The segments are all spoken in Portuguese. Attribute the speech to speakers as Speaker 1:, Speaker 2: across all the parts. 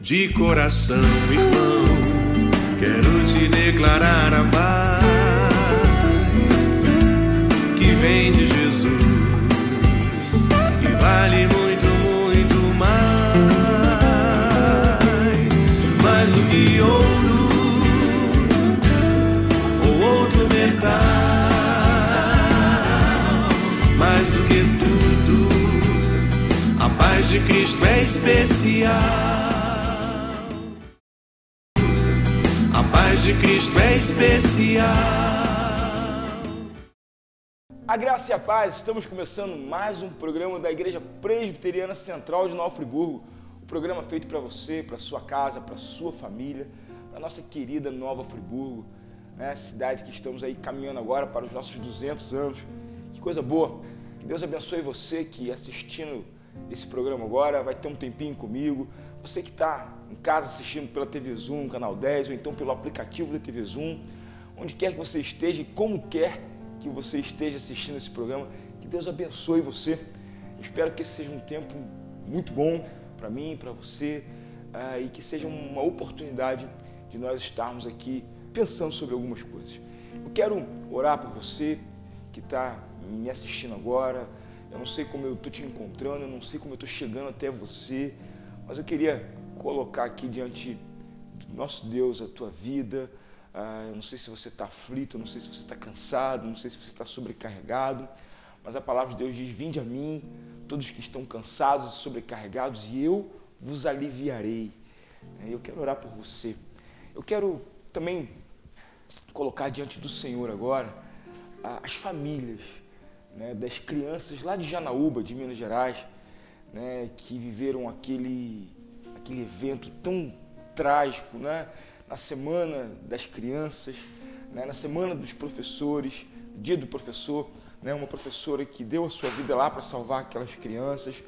Speaker 1: De coração, irmão, quero te declarar a paz que vem de Jesus e vale muito, muito mais do que ouro ou outro metal, mais do que tudo, a paz de Cristo é especial. A paz de Cristo é especial.
Speaker 2: A graça e a paz, estamos começando mais um programa da Igreja Presbiteriana Central de Nova Friburgo. O programa feito para você, para sua casa, para sua família, para nossa querida Nova Friburgo, né? Cidade que estamos aí caminhando agora para os nossos 200 anos. Que coisa boa. Que Deus abençoe você que assistindo esse programa agora, vai ter um tempinho comigo. Você que está em casa assistindo pela TV Zoom, canal 10, ou então pelo aplicativo da TV Zoom, onde quer que você esteja e como quer que você esteja assistindo esse programa, que Deus abençoe você. Eu espero que esse seja um tempo muito bom para mim, para você, e que seja uma oportunidade de nós estarmos aqui pensando sobre algumas coisas. Eu quero orar por você que está me assistindo agora. Eu não sei como eu estou te encontrando, eu não sei como eu estou chegando até você, mas eu queria colocar aqui diante do nosso Deus a tua vida. Eu não sei se você está aflito, eu não sei se você está cansado, não sei se você está sobrecarregado, mas a palavra de Deus diz: vinde a mim, todos que estão cansados e sobrecarregados, e eu vos aliviarei. Eu quero orar por você. Eu quero também colocar diante do Senhor agora as famílias, né, das crianças lá de Janaúba, de Minas Gerais, né, que viveram aquele evento tão trágico, né, na Semana das Crianças, né, na Semana dos Professores, Dia do Professor, né, uma professora que deu a sua vida lá para salvar aquelas crianças.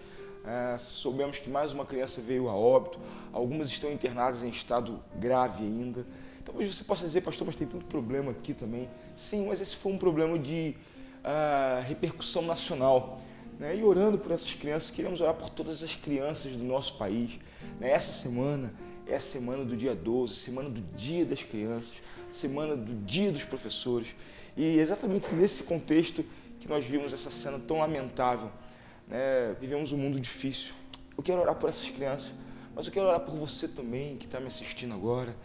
Speaker 2: Soubemos que mais uma criança veio a óbito, algumas estão internadas em estado grave ainda. Talvez você possa dizer: pastor, mas tem tanto problema aqui também. Sim, mas esse foi um problema de repercussão nacional, né? E orando por essas crianças, queremos orar por todas as crianças do nosso país, né? Essa semana é a semana do dia 12, semana do Dia das Crianças, semana do Dia dos Professores, e exatamente nesse contexto que nós vimos essa cena tão lamentável, né? Vivemos um mundo difícil. Eu quero orar por essas crianças, mas eu quero orar por você também que está me assistindo agora,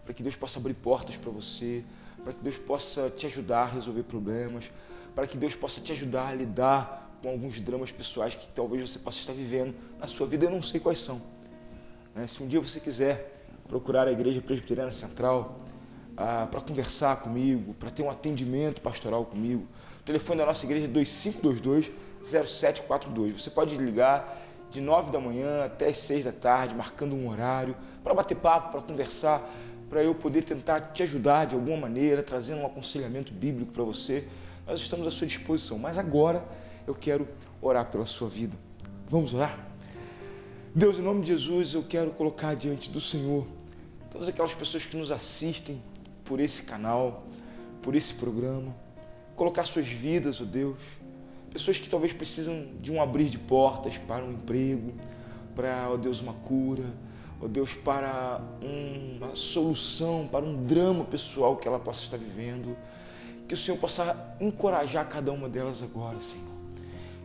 Speaker 2: para que Deus possa abrir portas para você, para que Deus possa te ajudar a resolver problemas, para que Deus possa te ajudar a lidar com alguns dramas pessoais que talvez você possa estar vivendo na sua vida. Eu não sei quais são. Se um dia você quiser procurar a Igreja Presbiteriana Central para conversar comigo, para ter um atendimento pastoral comigo, o telefone da nossa igreja é 2522-0742. Você pode ligar de 9 da manhã até as 6 da tarde, marcando um horário, para bater papo, para conversar, para eu poder tentar te ajudar de alguma maneira, trazendo um aconselhamento bíblico para você. Nós estamos à sua disposição, mas agora eu quero orar pela sua vida. Vamos orar? Deus, em nome de Jesus, eu quero colocar diante do Senhor todas aquelas pessoas que nos assistem por esse canal, por esse programa, colocar suas vidas, ó Deus, pessoas que talvez precisam de um abrir de portas para um emprego, para, ó Deus, uma cura, ó Deus, para uma solução, para um drama pessoal que ela possa estar vivendo. Que o Senhor possa encorajar cada uma delas agora, Senhor.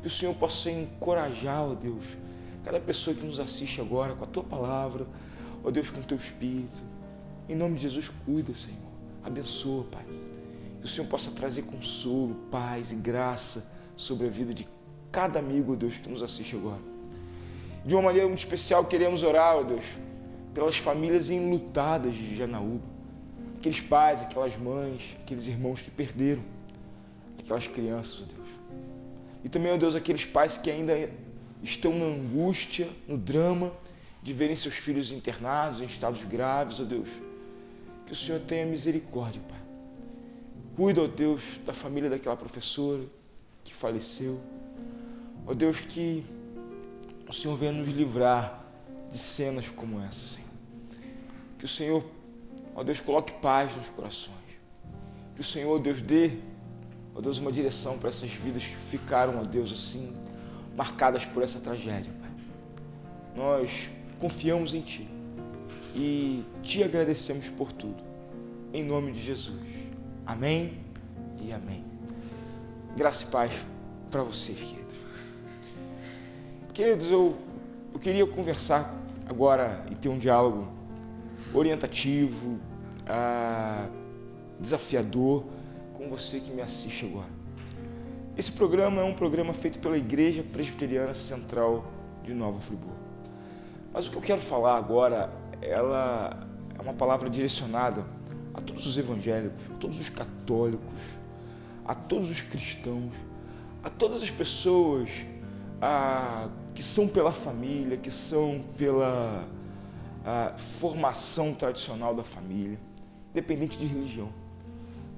Speaker 2: Que o Senhor possa encorajar, ó Deus, cada pessoa que nos assiste agora com a Tua palavra, ó Deus, com o Teu Espírito. Em nome de Jesus, cuida, Senhor. Abençoa, Pai. Que o Senhor possa trazer consolo, paz e graça sobre a vida de cada amigo, ó Deus, que nos assiste agora. De uma maneira muito especial, queremos orar, ó Deus, pelas famílias enlutadas de Janaúba. Aqueles pais, aquelas mães, aqueles irmãos que perderam aquelas crianças, ó Deus. E também, ó Deus, aqueles pais que ainda estão na angústia, no drama de verem seus filhos internados em estados graves, ó Deus. Que o Senhor tenha misericórdia, Pai. Cuida, ó Deus, da família daquela professora que faleceu. Ó Deus, que o Senhor venha nos livrar de cenas como essa, Senhor. Que o Senhor, ó Deus, coloque paz nos corações. Que o Senhor, ó Deus, dê, ó Deus, uma direção para essas vidas que ficaram, ó Deus, assim, marcadas por essa tragédia, Pai. Nós confiamos em Ti e te agradecemos por tudo. Em nome de Jesus. Amém e amém. Graça e paz para vocês, queridos. Queridos, eu queria conversar agora e ter um diálogo orientativo, desafiador com você que me assiste agora. Esse programa é um programa feito pela Igreja Presbiteriana Central de Nova Friburgo. Mas o que eu quero falar agora, ela é uma palavra direcionada a todos os evangélicos, a todos os católicos, a todos os cristãos, a todas as pessoas que são pela família, que são pela formação tradicional da família, independente de religião.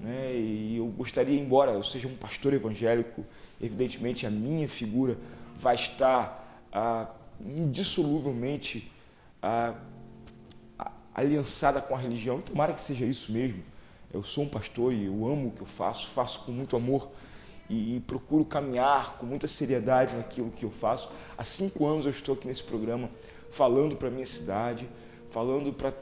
Speaker 2: Né? E eu gostaria, embora eu seja um pastor evangélico, evidentemente a minha figura vai estar indissoluvelmente aliançada com a religião. Tomara que seja isso mesmo. Eu sou um pastor e eu amo o que eu faço com muito amor e procuro caminhar com muita seriedade naquilo que eu faço. Há 5 anos eu estou aqui nesse programa falando para a minha cidade, falando para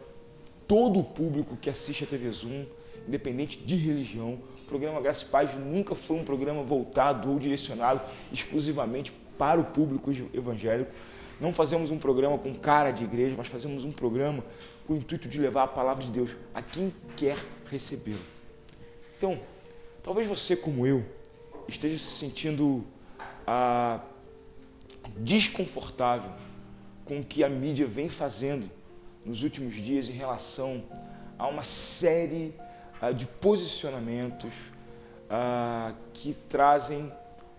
Speaker 2: todo o público que assiste a TV Zoom, independente de religião. O programa Graça e Paz nunca foi um programa voltado ou direcionado exclusivamente para o público evangélico. Não fazemos um programa com cara de igreja, mas fazemos um programa com o intuito de levar a palavra de Deus a quem quer recebê-lo. Então, talvez você, como eu, esteja se sentindo desconfortável com o que a mídia vem fazendo nos últimos dias em relação a uma série de posicionamentos que trazem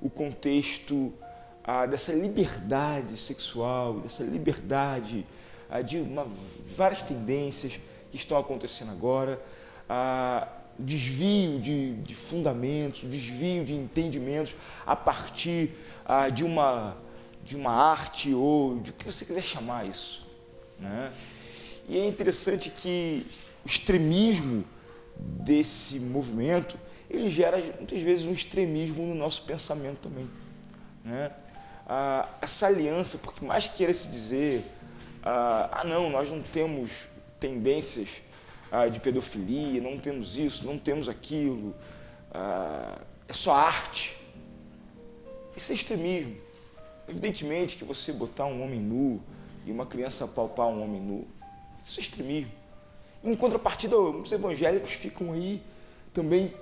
Speaker 2: o contexto dessa liberdade sexual, dessa liberdade de várias tendências que estão acontecendo agora, desvio de fundamentos, desvio de entendimentos a partir de uma arte ou de o que você quiser chamar isso, né? E é interessante que o extremismo desse movimento, ele gera muitas vezes um extremismo no nosso pensamento também, né? Essa aliança, porque mais queira se dizer, não, nós não temos tendências de pedofilia, não temos isso, não temos aquilo, é só arte. Isso é extremismo. Evidentemente que você botar um homem nu e uma criança palpar um homem nu, isso é extremismo. Em contrapartida, os evangélicos ficam aí também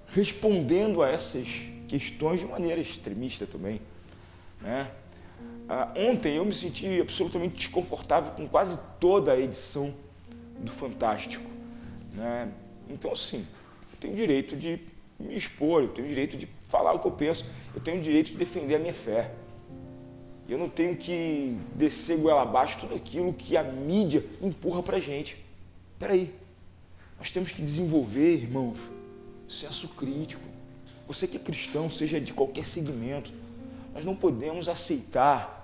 Speaker 2: respondendo a essas questões de maneira extremista também, né? Ontem eu me senti absolutamente desconfortável com quase toda a edição do Fantástico, né? Então, assim, eu tenho direito de me expor, eu tenho direito de falar o que eu penso, eu tenho direito de defender a minha fé. Eu não tenho que descer goela abaixo tudo aquilo que a mídia empurra pra gente. Peraí, nós temos que desenvolver, irmãos, senso crítico. Você que é cristão, seja de qualquer segmento, nós não podemos aceitar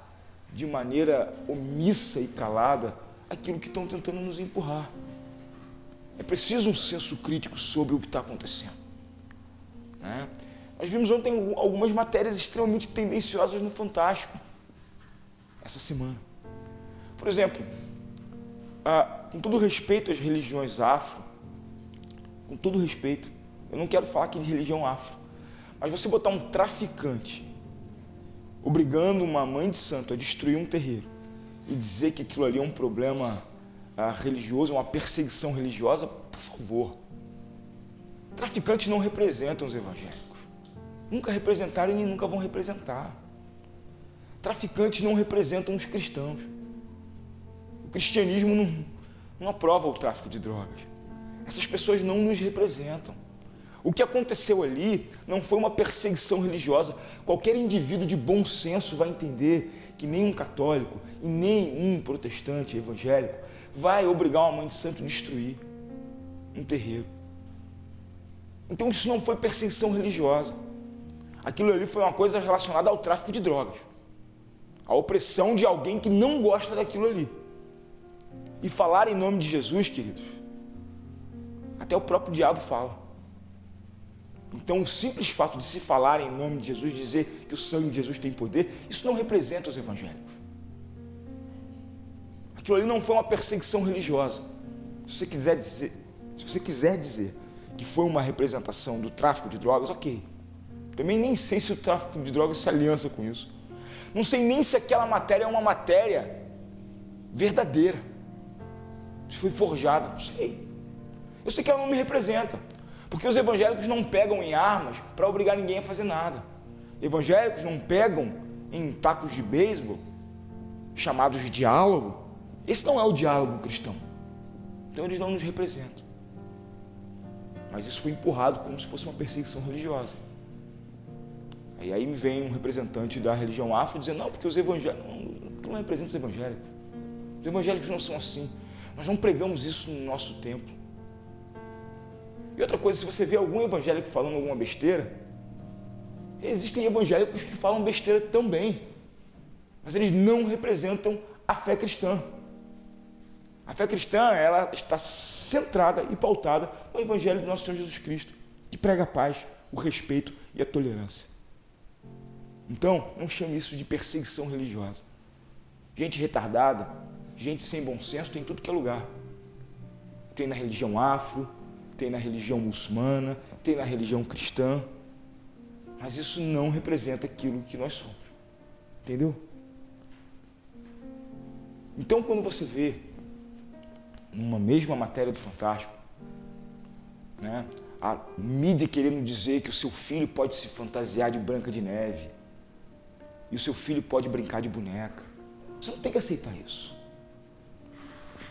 Speaker 2: de maneira omissa e calada aquilo que estão tentando nos empurrar. É preciso um senso crítico sobre o que está acontecendo, né? Nós vimos ontem algumas matérias extremamente tendenciosas no Fantástico, essa semana. Por exemplo, com todo respeito às religiões afro, com todo respeito, eu não quero falar aqui de religião afro, mas você botar um traficante obrigando uma mãe de santo a destruir um terreiro e dizer que aquilo ali é um problema religioso, uma perseguição religiosa, por favor. Traficantes não representam os evangélicos. Nunca representaram e nunca vão representar. Traficantes não representam os cristãos. O cristianismo não aprova o tráfico de drogas. Essas pessoas não nos representam. O que aconteceu ali não foi uma perseguição religiosa. Qualquer indivíduo de bom senso vai entender que nem um católico e nem um protestante evangélico vai obrigar uma mãe de santo a destruir um terreiro. Então isso não foi perseguição religiosa. Aquilo ali foi uma coisa relacionada ao tráfico de drogas, a opressão de alguém que não gosta daquilo ali. E falar em nome de Jesus, queridos, até o próprio diabo fala. Então, o simples fato de se falar em nome de Jesus, dizer que o sangue de Jesus tem poder, isso não representa os evangélicos. Aquilo ali não foi uma perseguição religiosa. Se você quiser dizer que foi uma representação do tráfico de drogas, ok. Também nem sei se o tráfico de drogas se aliança com isso. Não sei nem se aquela matéria é uma matéria verdadeira. Se foi forjada, não sei. Eu sei que ela não me representa. Porque os evangélicos não pegam em armas para obrigar ninguém a fazer nada. Evangélicos não pegam em tacos de beisebol, chamados de diálogo. Esse não é o diálogo cristão. Então eles não nos representam. Mas isso foi empurrado como se fosse uma perseguição religiosa. E aí me vem um representante da religião afro dizendo, não, porque os evangélicos não representam os evangélicos. Os evangélicos não são assim. Nós não pregamos isso no nosso templo. E outra coisa, se você vê algum evangélico falando alguma besteira, existem evangélicos que falam besteira também, mas eles não representam a fé cristã. A fé cristã, ela está centrada e pautada no Evangelho do nosso Senhor Jesus Cristo, que prega a paz, o respeito e a tolerância. Então, não chame isso de perseguição religiosa. Gente retardada, gente sem bom senso, tem em tudo que é lugar. Tem na religião afro, tem na religião muçulmana, tem na religião cristã, mas isso não representa aquilo que nós somos. Entendeu? Então, quando você vê numa mesma matéria do Fantástico, né, a mídia querendo dizer que o seu filho pode se fantasiar de Branca de Neve e o seu filho pode brincar de boneca, você não tem que aceitar isso.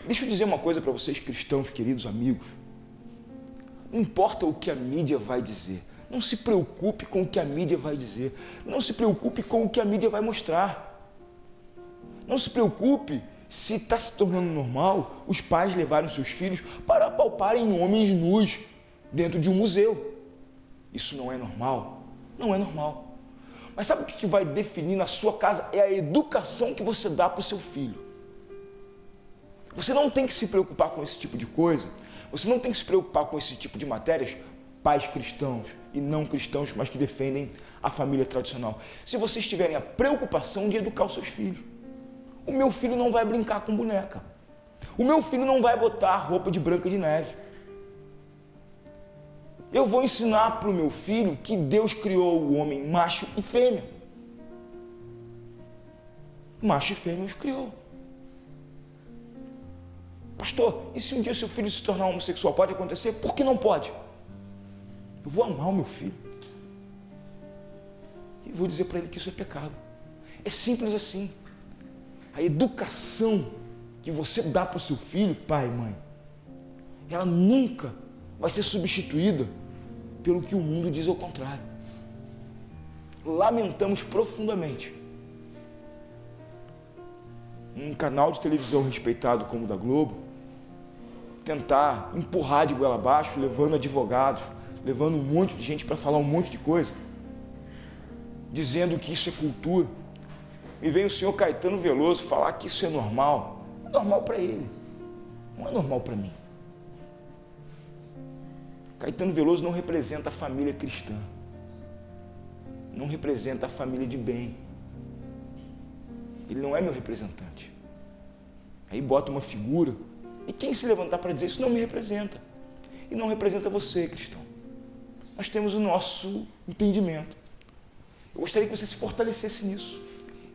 Speaker 2: Deixa eu dizer uma coisa para vocês, cristãos, queridos amigos. Não importa o que a mídia vai dizer, não se preocupe com o que a mídia vai dizer, não se preocupe com o que a mídia vai mostrar, não se preocupe se está se tornando normal os pais levarem seus filhos para apalparem homens nus dentro de um museu. Isso não é normal? Não é normal. Mas sabe o que vai definir na sua casa? É a educação que você dá para o seu filho. Você não tem que se preocupar com esse tipo de coisa, você não tem que se preocupar com esse tipo de matérias, pais cristãos e não cristãos, mas que defendem a família tradicional. Se vocês tiverem a preocupação de educar os seus filhos. O meu filho não vai brincar com boneca. O meu filho não vai botar roupa de Branca de Neve. Eu vou ensinar para o meu filho que Deus criou o homem macho e fêmea. Macho e fêmea os criou. Pastor, e se um dia seu filho se tornar homossexual, pode acontecer? Por que não pode? Eu vou amar o meu filho. E vou dizer para ele que isso é pecado. É simples assim. A educação que você dá para o seu filho, pai e mãe, ela nunca vai ser substituída pelo que o mundo diz ao contrário. Lamentamos profundamente um canal de televisão respeitado como o da Globo tentar empurrar de goela abaixo, levando advogados, levando um monte de gente para falar um monte de coisa, dizendo que isso é cultura. Me vem o senhor Caetano Veloso falar que isso é normal. É normal para ele, não é normal para mim. Caetano Veloso não representa a família cristã, não representa a família de bem. Ele não é meu representante. Aí bota uma figura, e quem se levantar para dizer isso não me representa, e não representa você, cristão. Nós temos o nosso entendimento. Eu gostaria que você se fortalecesse nisso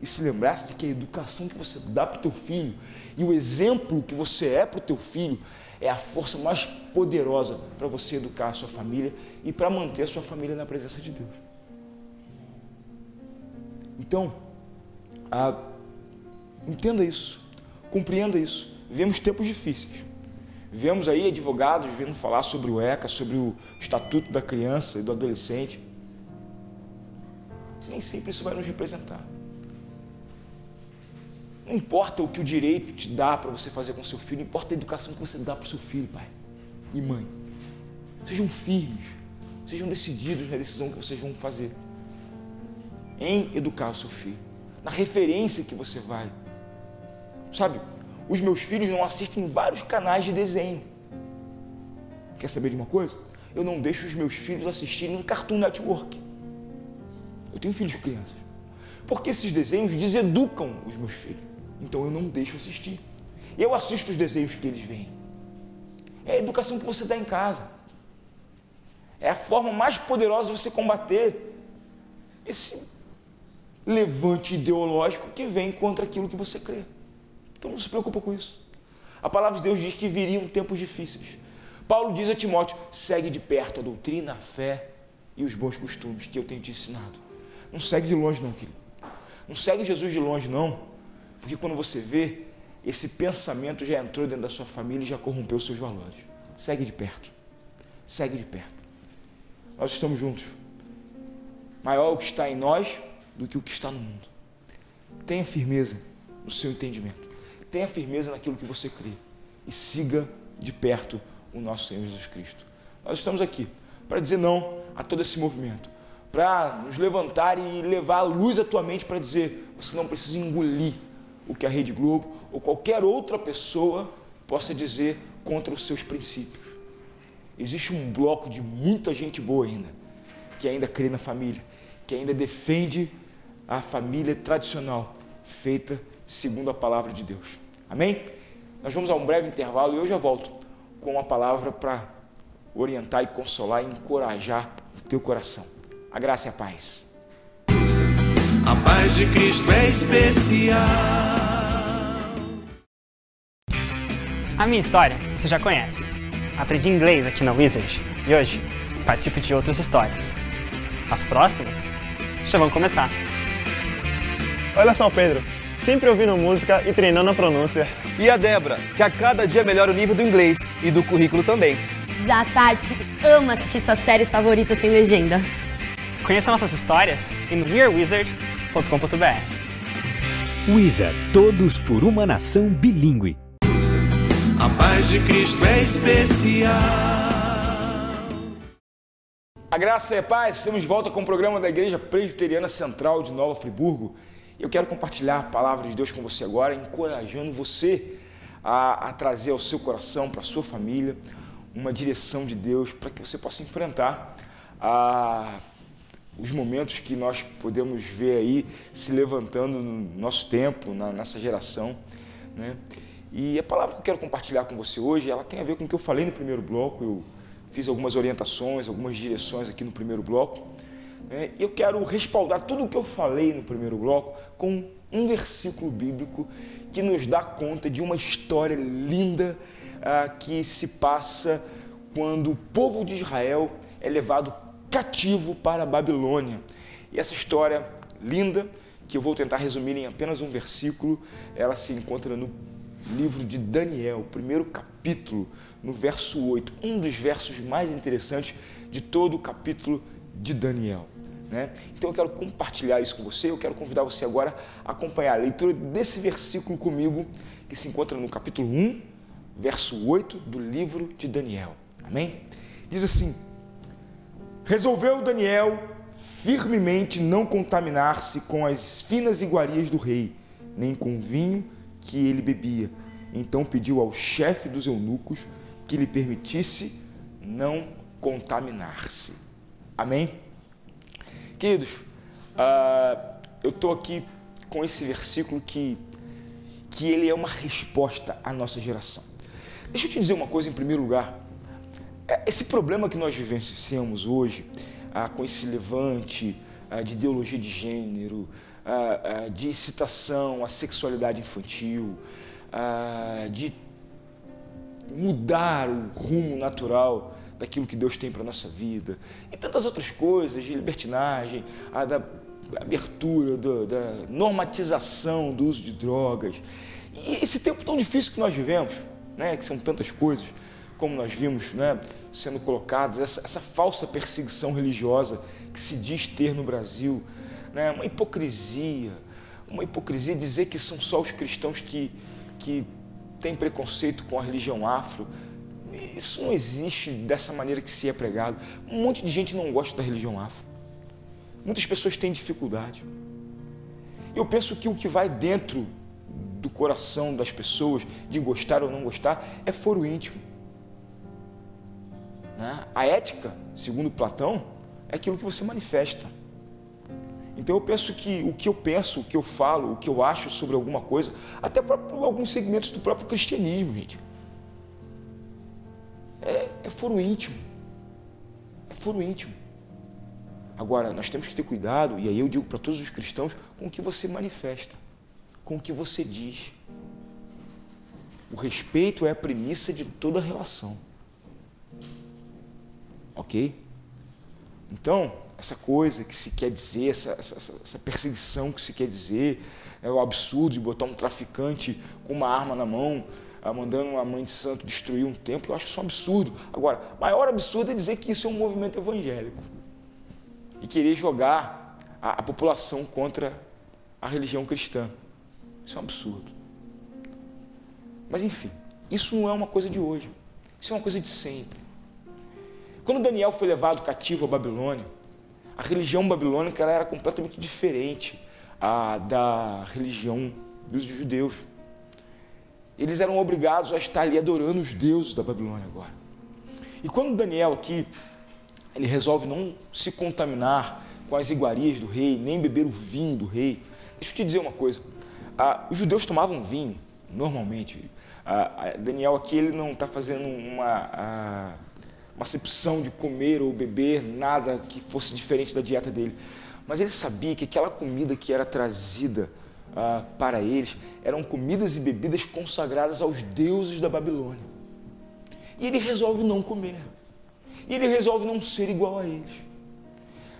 Speaker 2: e se lembrasse de que a educação que você dá para o teu filho e o exemplo que você é para o teu filho é a força mais poderosa para você educar a sua família e para manter a sua família na presença de Deus. Então, entenda isso, compreenda isso. Vivemos tempos difíceis. Vemos aí advogados vindo falar sobre o ECA, sobre o Estatuto da Criança e do Adolescente. Nem sempre isso vai nos representar. Não importa o que o direito te dá para você fazer com seu filho, importa a educação que você dá para o seu filho, pai e mãe. Sejam firmes, sejam decididos na decisão que vocês vão fazer em educar o seu filho, na referência que você vai. Sabe, os meus filhos não assistem vários canais de desenho. Quer saber de uma coisa? Eu não deixo os meus filhos assistirem um Cartoon Network. Eu tenho filhos crianças. Porque esses desenhos deseducam os meus filhos. Então eu não deixo assistir. Eu assisto os desenhos que eles veem. É a educação que você dá em casa. É a forma mais poderosa de você combater esse levante ideológico que vem contra aquilo que você crê. Então não se preocupa com isso. A palavra de Deus diz que viriam tempos difíceis. Paulo diz a Timóteo, segue de perto a doutrina, a fé e os bons costumes que eu tenho te ensinado. Não segue de longe não, querido. Não segue Jesus de longe não, porque quando você vê, esse pensamento já entrou dentro da sua família e já corrompeu os seus valores. Segue de perto. Segue de perto. Nós estamos juntos. Maior o que está em nós do que o que está no mundo. Tenha firmeza no seu entendimento. Tenha firmeza naquilo que você crê. E siga de perto o nosso Senhor Jesus Cristo. Nós estamos aqui para dizer não a todo esse movimento. Para nos levantar e levar a luz à tua mente para dizer, você não precisa engolir o que a Rede Globo ou qualquer outra pessoa possa dizer contra os seus princípios. Existe um bloco de muita gente boa ainda, que ainda crê na família, que ainda defende a família tradicional, feita segundo a palavra de Deus. Amém? Nós vamos a um breve intervalo e eu já volto com uma palavra para orientar e consolar e encorajar o teu coração. A graça e a paz.
Speaker 1: A paz de Cristo é especial.
Speaker 3: A minha história você já conhece. Aprendi inglês aqui na Wizard e hoje participo de outras histórias. As próximas já vão começar.
Speaker 4: Olha só o Pedro, sempre ouvindo música e treinando a pronúncia.
Speaker 5: E a Débora, que a cada dia melhora o nível do inglês e do currículo também.
Speaker 6: Já a Tati ama assistir suas séries favoritas sem legenda.
Speaker 3: Conheça nossas histórias em wearewizard.com.br.
Speaker 7: Wizard, todos por uma nação bilíngue.
Speaker 1: A paz de Cristo é especial.
Speaker 2: A graça e a paz, estamos de volta com o programa da Igreja Presbiteriana Central de Nova Friburgo. Eu quero compartilhar a palavra de Deus com você agora, encorajando você a trazer ao seu coração, para a sua família, uma direção de Deus para que você possa enfrentar os momentos que nós podemos ver aí se levantando no nosso tempo, nessa geração, né? E a palavra que eu quero compartilhar com você hoje, ela tem a ver com o que eu falei no primeiro bloco. Eu fiz algumas orientações, algumas direções aqui no primeiro bloco, né? E eu quero respaldar tudo o que eu falei no primeiro bloco com um versículo bíblico que nos dá conta de uma história linda que se passa quando o povo de Israel é levado cativo para a Babilônia. E essa história linda, que eu vou tentar resumir em apenas um versículo, ela se encontra no livro de Daniel, primeiro capítulo, no verso 8, um dos versos mais interessantes de todo o capítulo de Daniel, né? Então eu quero compartilhar isso com você, eu quero convidar você agora a acompanhar a leitura desse versículo comigo, que se encontra no capítulo 1, verso 8 do livro de Daniel. Amém? Diz assim: resolveu Daniel firmemente não contaminar-se com as finas iguarias do rei, nem com o vinho que ele bebia. Então pediu ao chefe dos eunucos que lhe permitisse não contaminar-se. Amém? Queridos, eu estou aqui com esse versículo que ele é uma resposta à nossa geração. Deixa eu te dizer uma coisa em primeiro lugar. Esse problema que nós vivenciamos hoje, com esse levante de ideologia de gênero, de incitação à sexualidade infantil, de mudar o rumo natural daquilo que Deus tem para a nossa vida, e tantas outras coisas, de libertinagem, da abertura, da normatização do uso de drogas. E esse tempo tão difícil que nós vivemos, né, que são tantas coisas, como nós vimos, né, sendo colocadas, essa falsa perseguição religiosa que se diz ter no Brasil, né, uma hipocrisia dizer que são só os cristãos que têm preconceito com a religião afro. Isso não existe dessa maneira que se é pregado. Um monte de gente não gosta da religião afro. Muitas pessoas têm dificuldade. Eu penso que o que vai dentro do coração das pessoas, de gostar ou não gostar, é foro íntimo. A ética, segundo Platão, é aquilo que você manifesta. Então eu penso que o que eu penso, o que eu falo, o que eu acho sobre alguma coisa, até para alguns segmentos do próprio cristianismo, gente, é foro íntimo. É foro íntimo. Agora, nós temos que ter cuidado, e aí eu digo para todos os cristãos, com o que você manifesta, com o que você diz. O respeito é a premissa de toda relação. Ok? Então, essa coisa que se quer dizer, essa perseguição que se quer dizer, é o absurdo de botar um traficante com uma arma na mão, mandando uma mãe de santo destruir um templo, eu acho isso um absurdo. Agora, maior absurdo é dizer que isso é um movimento evangélico e querer jogar a população contra a religião cristã. Isso é um absurdo. Mas enfim, isso não é uma coisa de hoje, isso é uma coisa de sempre. Quando Daniel foi levado cativo à Babilônia, a religião babilônica era completamente diferente da religião dos judeus. Eles eram obrigados a estar ali adorando os deuses da Babilônia agora. E quando Daniel aqui, ele resolve não se contaminar com as iguarias do rei, nem beber o vinho do rei. Deixa eu te dizer uma coisa, os judeus tomavam vinho, normalmente. Daniel aqui, ele não está fazendo uma acepção de comer ou beber nada que fosse diferente da dieta dele. Mas ele sabia que aquela comida que era trazida para eles eram comidas e bebidas consagradas aos deuses da Babilônia. E ele resolve não comer. E ele resolve não ser igual a eles.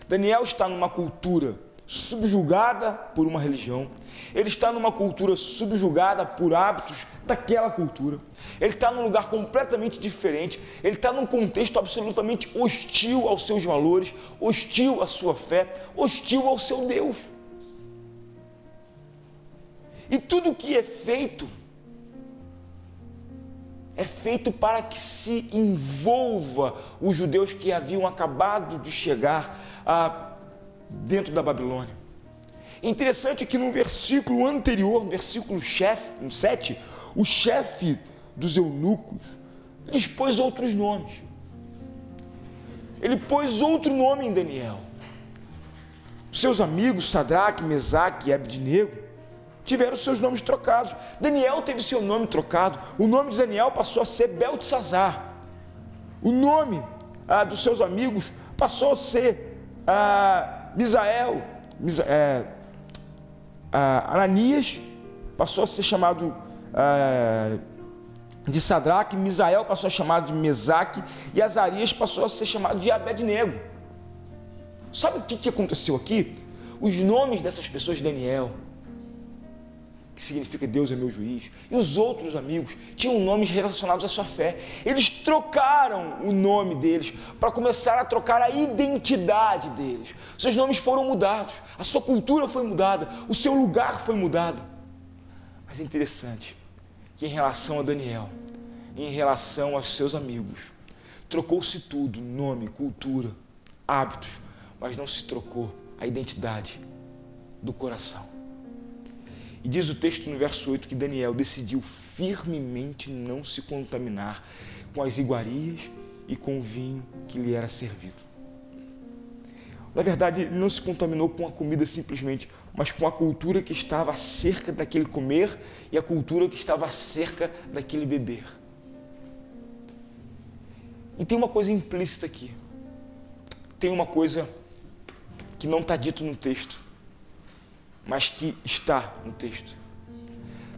Speaker 2: Daniel está numa cultura subjugada por uma religião. Ele está numa cultura subjugada por hábitos daquela cultura. Ele está num lugar completamente diferente. Ele está num contexto absolutamente hostil aos seus valores, hostil à sua fé, hostil ao seu Deus. E tudo que é feito para que se envolva os judeus que haviam acabado de chegar dentro da Babilônia. Interessante que no versículo anterior, no versículo 7, o chefe dos eunucos lhes pôs outros nomes. Ele pôs outro nome em Daniel. Seus amigos Sadraque, Mesaque e Abednego tiveram seus nomes trocados. Daniel teve seu nome trocado. O nome de Daniel passou a ser Beltesazar. O nome dos seus amigos passou a ser Misael, Ananias passou a ser chamado de Sadraque, Misael passou a ser chamado de Mesaque e Azarias passou a ser chamado de Abednego. Sabe o que aconteceu aqui? Os nomes dessas pessoas, Daniel, que significa Deus é meu juiz, e os outros amigos tinham nomes relacionados à sua fé. Eles trocaram o nome deles para começar a trocar a identidade deles. Seus nomes foram mudados, a sua cultura foi mudada, o seu lugar foi mudado. Mas é interessante que em relação a Daniel, em relação aos seus amigos, trocou-se tudo, nome, cultura, hábitos, mas não se trocou a identidade do coração. E diz o texto no verso 8 que Daniel decidiu firmemente não se contaminar com as iguarias e com o vinho que lhe era servido. Na verdade, ele não se contaminou com a comida simplesmente, mas com a cultura que estava acerca daquele comer e a cultura que estava acerca daquele beber. E tem uma coisa implícita aqui. Tem uma coisa que não está dito no texto, mas que está no texto.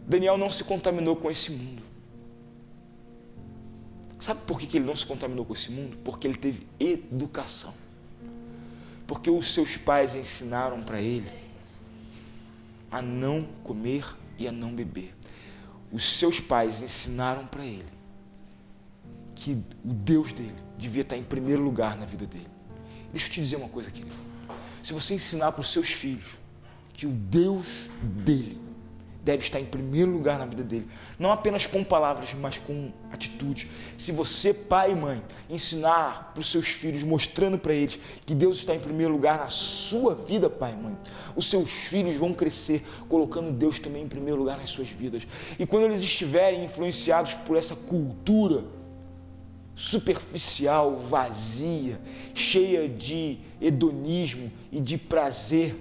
Speaker 2: Daniel não se contaminou com esse mundo. Sabe por que ele não se contaminou com esse mundo? Porque ele teve educação. Porque os seus pais ensinaram para ele a não comer e a não beber. Os seus pais ensinaram para ele que o Deus dele devia estar em primeiro lugar na vida dele. Deixa eu te dizer uma coisa, querido. Se você ensinar para os seus filhos que o Deus dele deve estar em primeiro lugar na vida dele, não apenas com palavras, mas com atitudes. Se você, pai e mãe, ensinar para os seus filhos, mostrando para eles que Deus está em primeiro lugar na sua vida, pai e mãe, os seus filhos vão crescer colocando Deus também em primeiro lugar nas suas vidas. E quando eles estiverem influenciados por essa cultura superficial, vazia, cheia de hedonismo e de prazer,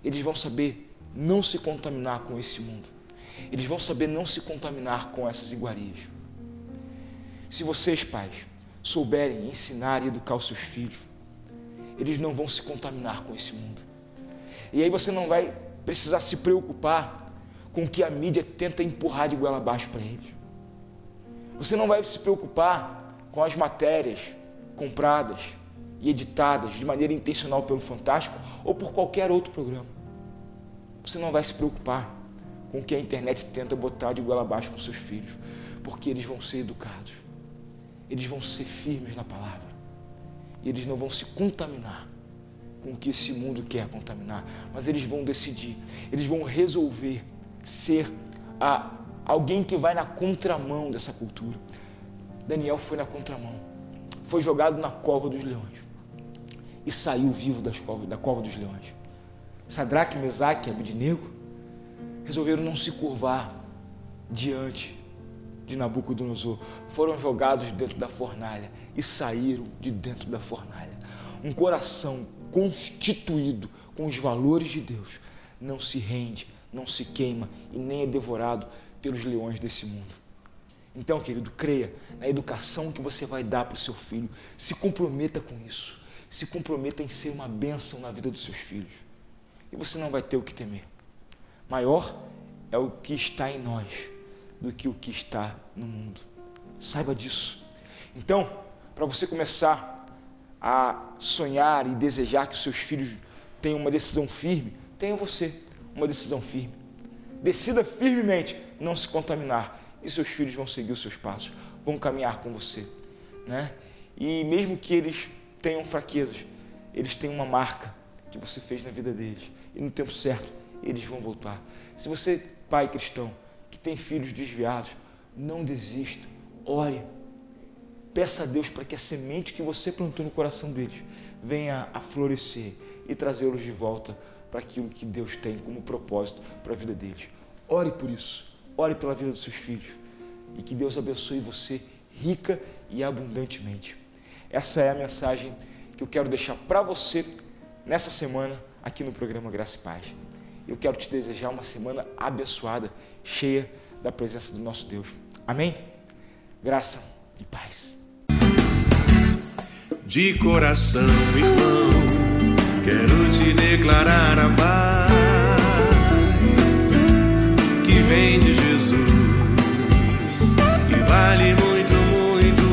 Speaker 2: eles vão saber não se contaminar com esse mundo. Eles vão saber não se contaminar com essas iguarias. Se vocês, pais, souberem ensinar e educar os seus filhos, eles não vão se contaminar com esse mundo. E aí você não vai precisar se preocupar com o que a mídia tenta empurrar de goela abaixo para eles. Você não vai se preocupar com as matérias compradas e editadas de maneira intencional pelo Fantástico ou por qualquer outro programa. Você não vai se preocupar com o que a internet tenta botar de goela abaixo com seus filhos, porque eles vão ser educados, eles vão ser firmes na palavra, e eles não vão se contaminar com o que esse mundo quer contaminar, mas eles vão decidir, eles vão resolver ser alguém que vai na contramão dessa cultura. Daniel foi na contramão, foi jogado na cova dos leões e saiu vivo da cova dos leões. Sadraque, Mesaque e Abednego resolveram não se curvar diante de Nabucodonosor, foram jogados dentro da fornalha e saíram de dentro da fornalha. Um coração constituído com os valores de Deus não se rende, não se queima e nem é devorado pelos leões desse mundo. Então, querido, creia na educação que você vai dar para o seu filho, se comprometa com isso, se comprometa em ser uma bênção na vida dos seus filhos e você não vai ter o que temer. Maior é o que está em nós do que o que está no mundo. Saiba disso. Então, para você começar a sonhar e desejar que os seus filhos tenham uma decisão firme, tenha você uma decisão firme. Decida firmemente não se contaminar e seus filhos vão seguir os seus passos, vão caminhar com você, né? E mesmo que eles tenham fraquezas, eles têm uma marca que você fez na vida deles e no tempo certo eles vão voltar. Se você, pai cristão, que tem filhos desviados, não desista, ore, peça a Deus para que a semente que você plantou no coração deles venha a florescer e trazê-los de volta para aquilo que Deus tem como propósito para a vida deles. Ore por isso, ore pela vida dos seus filhos e que Deus abençoe você rica e abundantemente. Essa é a mensagem que eu quero deixar para você nessa semana aqui no programa Graça e Paz. Eu quero te desejar uma semana abençoada, cheia da presença do nosso Deus. Amém? Graça e paz.
Speaker 1: De coração, irmão, quero te declarar a paz que vem de Jesus e vale muito, muito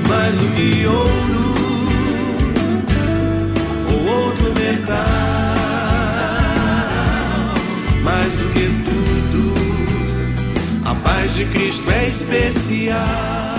Speaker 1: mais do que ouro ou outro metal, mais do que tudo, a paz de Cristo é especial.